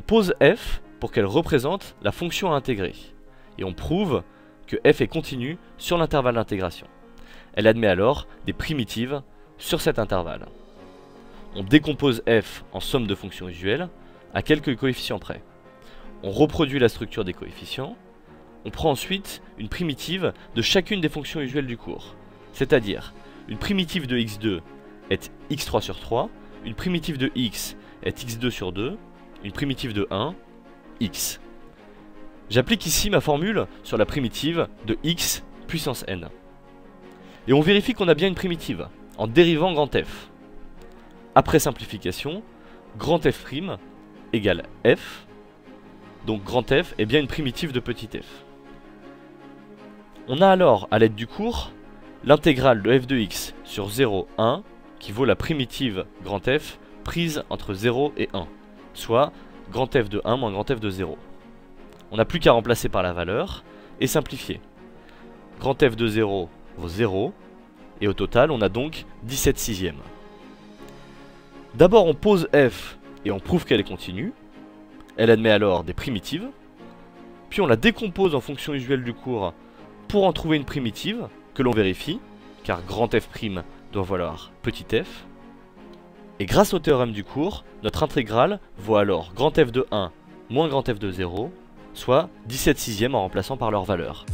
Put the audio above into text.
pose f pour qu'elle représente la fonction à intégrer. Et on prouve que f est continue sur l'intervalle d'intégration. Elle admet alors des primitives sur cet intervalle. On décompose f en somme de fonctions usuelles à quelques coefficients près. On reproduit la structure des coefficients. On prend ensuite une primitive de chacune des fonctions usuelles du cours. C'est-à-dire, une primitive de x2 est x3 sur 3, une primitive de x est x2 sur 2, une primitive de 1, x. J'applique ici ma formule sur la primitive de x puissance n. Et on vérifie qu'on a bien une primitive, en dérivant grand F. Après simplification, grand F' égale f, donc grand F est bien une primitive de petit f. On a alors, à l'aide du cours, l'intégrale de f de x sur 0, 1, qui vaut la primitive grand F prise entre 0 et 1, soit grand F de 1 moins grand F de 0. On n'a plus qu'à remplacer par la valeur et simplifier. Grand F de 0 vaut 0, et au total on a donc 17 sixièmes. D'abord on pose f et on prouve qu'elle est continue. Elle admet alors des primitives. Puis on la décompose en fonction usuelle du cours pour en trouver une primitive que l'on vérifie, car grand F' doit valoir petit f. Et grâce au théorème du cours, notre intégrale vaut alors grand F de 1 moins grand F de 0, soit 17 sixièmes en remplaçant par leur valeur.